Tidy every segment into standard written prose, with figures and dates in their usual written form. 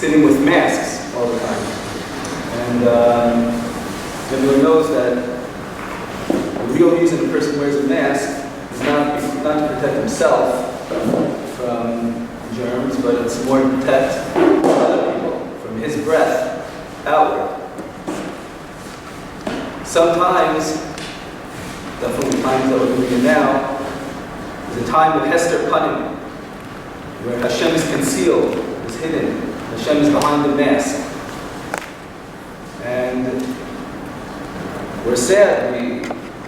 sitting with masks all the time. And everyone knows that the real reason a person wears a mask is not to protect himself from germs, but it's more to protect other people from his breath outward. Sometimes, definitely times that we're living in now, is a time of Hester Panim, where Hashem is concealed, is hidden. Hashem is behind the mask. And we're sad.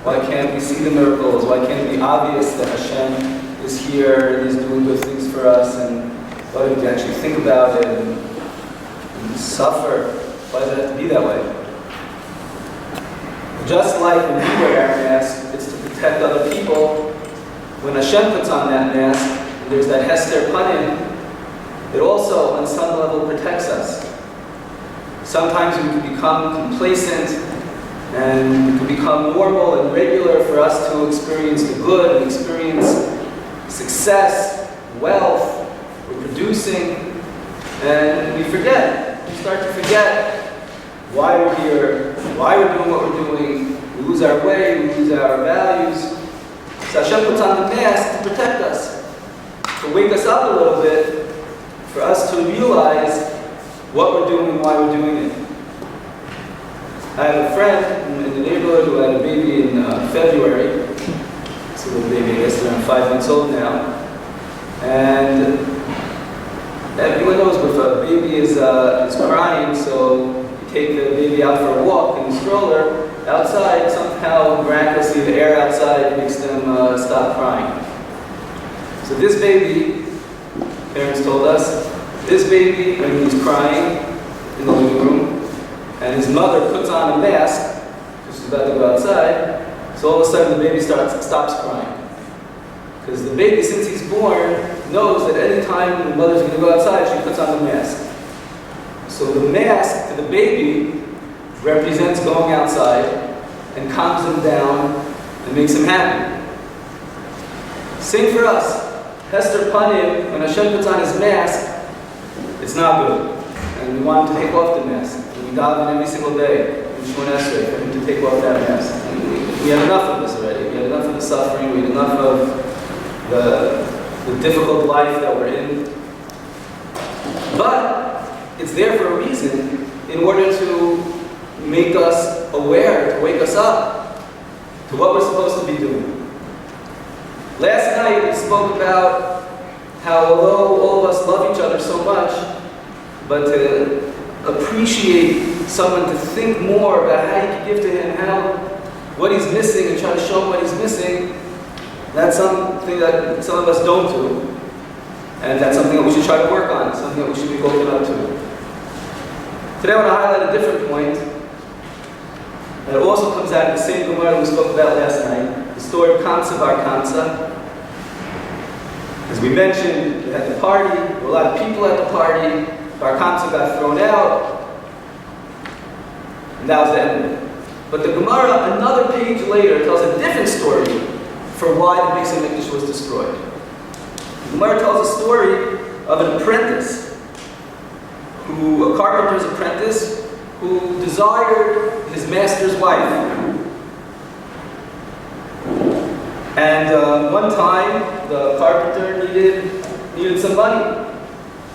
Why can't we see the miracles? Why can't it be obvious that Hashem is here and is doing good things for us? And why don't we actually think about it and suffer? Why does it have to be that way? Just like when we wear our mask, it's to protect other people. When Hashem puts on that mask, and there's that Hester Panim, it also, on some level, protects us. Sometimes we can become complacent, and it can become normal and regular for us to experience the good and experience success, wealth, we're producing, and we forget. We start to forget why we're here, why we're doing what we're doing. We lose our way, we lose our values. So Hashem puts on the mask to protect us, to wake us up a little bit, for us to realize what we're doing and why we're doing it. I have a friend in the neighborhood who had a baby in February. It's a little baby, I guess around 5 months old now. And everyone knows if a baby is crying, so you take the baby out for a walk in the stroller outside, somehow miraculously the air outside makes them stop crying. So this baby, parents told us, this baby, when he's crying in the living room, and his mother puts on a mask, because she's about to go outside, so all of a sudden the baby stops crying. Because the baby, since he's born, knows that any time the mother's going to go outside, she puts on the mask. So the mask to the baby represents going outside and calms him down and makes him happy. Same for us. Hester Panim, when Hashem puts on his mask, it's not good. And we want him to take off the mask. And we daven every single day in Shemona Esrei for him to take off that mask. And we had enough of this already. We had enough of the suffering. We had enough of the difficult life that we're in. But it's there for a reason, in order to make us aware, to wake us up to what we're supposed to be doing. Last night we spoke about how although all of us love each other so much, but to appreciate someone, to think more about how you can give to him, what he's missing, and try to show him what he's missing, that's something that some of us don't do. And that's something that we should try to work on, something that we should be woken up to. Today I want to highlight a different point that also comes out of the same Gemara we spoke about last night, the story of Kansa bar Kansa. As we mentioned, we had the party, there were a lot of people at the party, Bar Kansa got thrown out, and that was the end of it. But the Gemara, another page later, tells a different story for why the Beis HaMikdash was destroyed. The Gemara tells a story of an apprentice, a carpenter's apprentice, who desired his master's wife. And one time, the carpenter needed some money.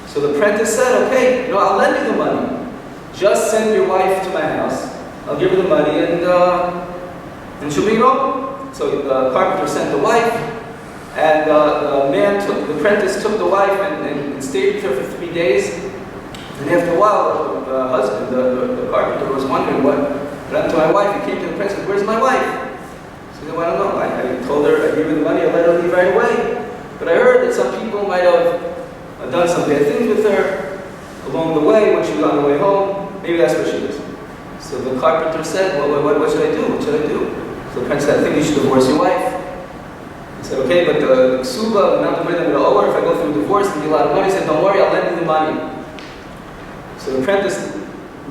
So the apprentice said, okay, I'll lend you the money. Just send your wife to my house. I'll give her the money and she'll be home. So the carpenter sent the wife, and the apprentice took the wife and stayed with her for 3 days. And after a while, the husband, the carpenter, was wondering what happened to my wife. He came to the apprentice and said, where's my wife? So he said, well, I don't know. I told her, I gave her the money, I let her leave right away. But I heard that some people might have done some bad things with her along the way when she was on the way home. Maybe that's where she is. So the carpenter said, well, what should I do? What should I do? So the apprentice said, I think you should divorce your wife. He said, okay, but the ksuba, the amount of money that I'm going to owe her, if I go through a divorce and give a lot of money, he said, don't worry, I'll lend you the money. So the apprentice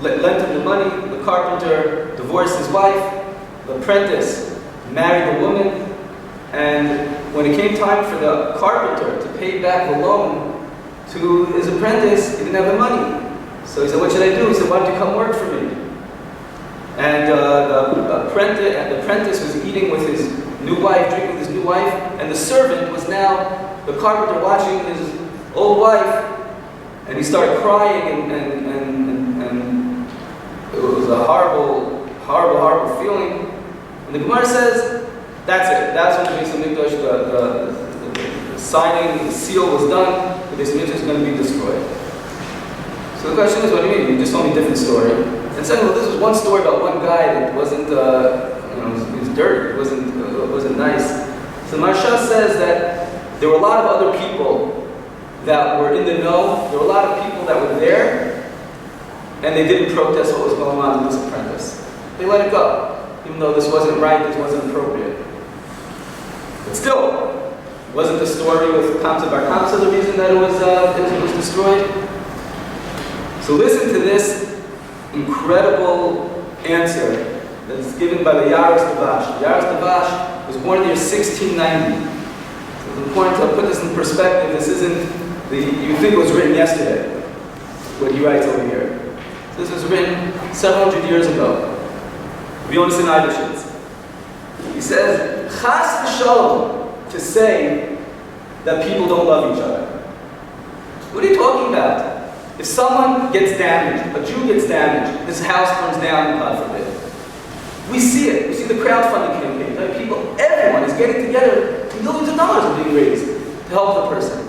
lent him the money, the carpenter divorced his wife, the apprentice married the woman, and when it came time for the carpenter to pay back the loan to his apprentice, he didn't have the money. So he said, what should I do? He said, why don't you come work for me? And the apprentice was eating with his new wife, drinking with his new wife, and the servant was now the carpenter watching his old wife, and he started crying, and it was a horrible, horrible, horrible feeling. And the Gemara says, that's it. That's when the Beis Hamikdash, the signing, the seal was done. The Beis Hamikdash is going to be destroyed. So the question is, what do you mean? You just told me a different story. And second, well, this was one story about one guy that wasn't, he was dirty. It wasn't nice. So Marsha says that there were a lot of other people that were in the know. There were a lot of people that were there, and they didn't protest what was going on with this apprentice. They let it go, even though this wasn't right, this wasn't appropriate. But still, wasn't the story with Kamsa Bar Kamsa the reason that it was destroyed? So listen to this incredible answer that is given by the Yaros Davash. Yaros Davash was born in the year 1690. So it's important to put this in perspective. This isn't you think it was written yesterday, what he writes over here. So this was written several hundred years ago. Beyond Sinai. He says, Chas v'shalom, to say that people don't love each other. What are you talking about? If someone gets damaged, a Jew gets damaged, his house burns down, God forbid. We see it. We see the crowdfunding campaign. Right? People, everyone is getting together. Millions of dollars are being raised to help the person.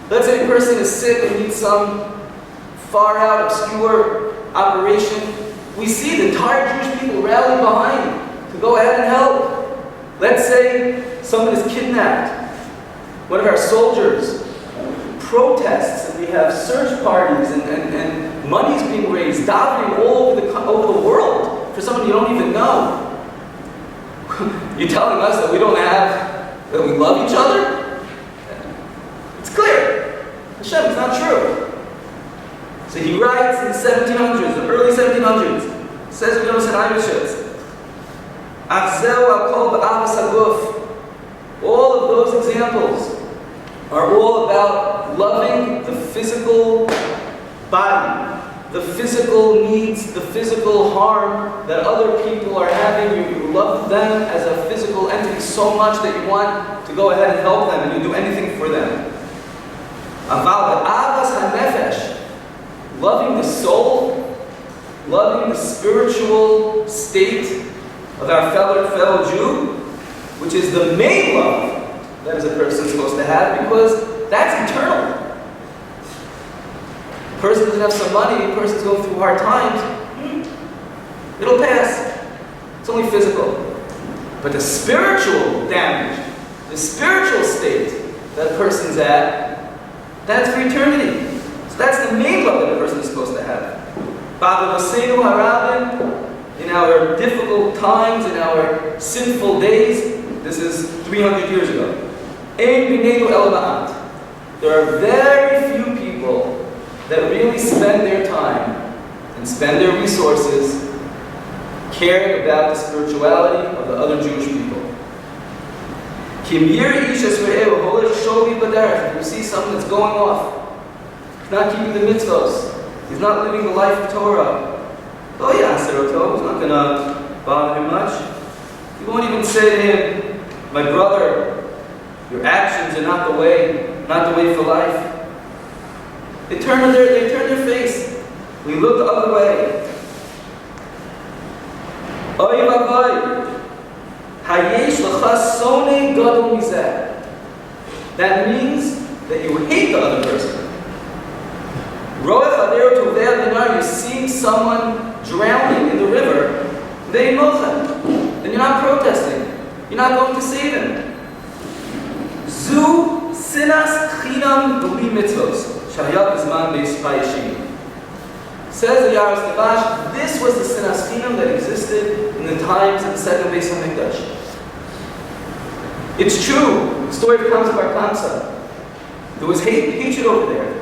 Let's say a person is sick and needs some far out, obscure operation. We see the entire Jewish people rally behind to go ahead and help. Let's say someone is kidnapped. One of our soldiers protests, and we have search parties, and money's being raised, davening all over the world for someone you don't even know. You're telling us that we don't have, that we love each other? It's clear. Hashem, it's not true. So he writes in the 1700s, the early 1700s, says we don't say Irish. All of those examples are all about loving the physical body, the physical needs, the physical harm that other people are having. You love them as a physical entity so much that you want to go ahead and help them, and you do anything for them. About the avas hanefesh, loving the soul, loving the spiritual state of our fellow Jew, which is the main love that a person is supposed to have, because that's eternal. A person doesn't have some money, a person's going through hard times, it'll pass. It's only physical. But the spiritual damage, the spiritual state that a person's at, that's for eternity. So that's the main love that a person is supposed to have. In our difficult times, in our sinful days, this is 300 years ago. There are very few people that really spend their time and spend their resources caring about the spirituality of the other Jewish people. If you see someone that's going off, he's not keeping the mitzvos, he's not living the life of Torah, he's not going to bother him much. He won't even say to him, my brother, your actions are not the way for life. They turn their face. We look the other way. That means that you hate the other person. You're seeing someone drowning in the river, then you're not protesting. You're not going to save him. Zu sinas chinam b'li mitzvos shayat b'zman beis vayishim. Says the Yaros Davash, this was the sinas chinam that existed in the times of the second Beis Hamikdash. It's true. The story of Kamsa Bar Kamsa. There was hatred over there.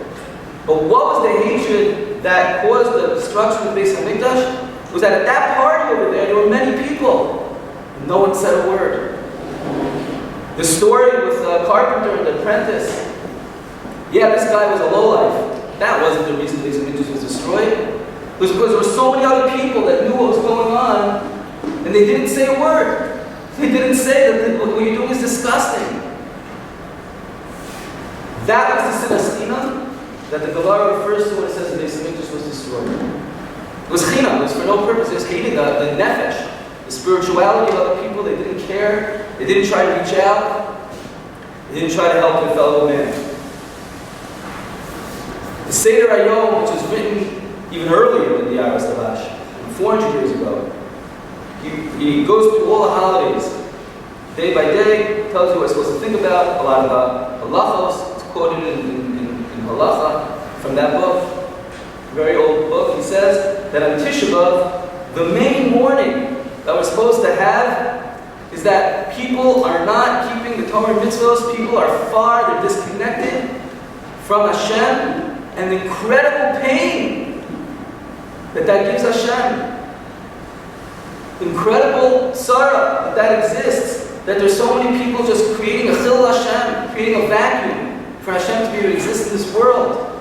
But what was the hatred that caused the destruction of the Beis Hamikdash? It was that at that party over there were many people. No one said a word. The story with the carpenter and the apprentice. Yeah, this guy was a lowlife. That wasn't the reason the Beis HaMikdash was destroyed. It was because there were so many other people that knew what was going on, and they didn't say a word. They didn't say that what you're doing is disgusting. That was the sin hastinah that the Gemara refers to when it says the Beis HaMikdash was destroyed. It was chinam. It was for no purpose. It was hating the nefesh, the spirituality of other people. They didn't care. They didn't try to reach out. They didn't try to help their fellow man. The Seder Hayom, which was written even earlier than the Aras Davash, 400 years ago, he goes through all the holidays, day by day, tells you what you're supposed to think about, a lot about halachos. It's quoted in halacha from that book, a very old book. He says that on Tisha B'Av, the main mourning that we're supposed to have is that people are not keeping the Torah mitzvahs, people are far, they're disconnected from Hashem, and the incredible pain that gives Hashem. Incredible sorrow that exists, that there's so many people just creating a chil Hashem, creating a vacuum for Hashem to be able to exist in this world.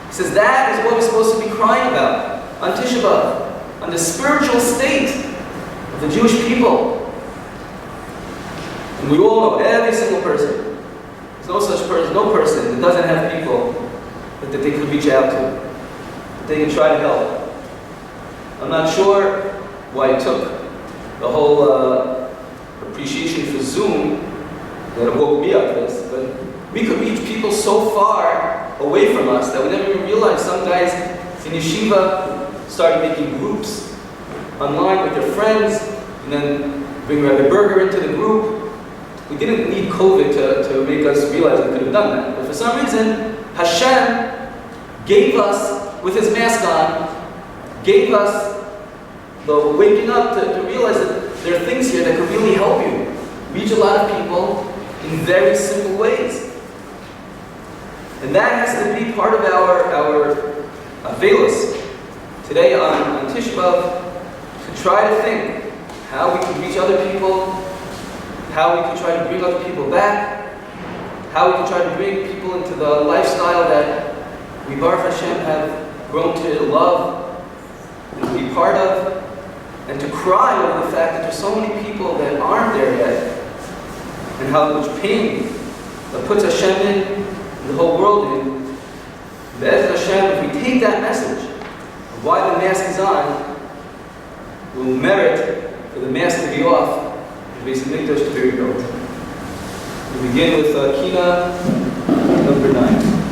He says that is what we're supposed to be crying about on Tisha B'Av, on the spiritual state of the Jewish people. And we all know, every single person, there's no such person, no person that doesn't have people that they could reach out to, that they can try to help. I'm not sure why it took the whole appreciation for Zoom that woke me up this, but we could reach people so far away from us that we never even realized. Some guys in yeshiva started making groups online with their friends, and then bring Rabbi Berger into the group. We didn't need COVID to make us realize we could have done that. But for some reason, Hashem gave us, with His mask on, gave us the waking up to realize that there are things here that could really help you reach a lot of people in very simple ways. And that has to be part of our veilus today on Tisha B'Av, to try to think how we can reach other people, how we can try to bring other people back, how we can try to bring people into the lifestyle that we, Baruch Hashem, have grown to love and to be part of, and to cry over the fact that there's so many people that aren't there yet, and how much pain that puts Hashem in, the whole world in. Be'ez Hashem, if we take that message of why the mask is on, we'll merit for the mask to be off, and Beis HaMikdash to be rebuilt. We begin with Kina number 9.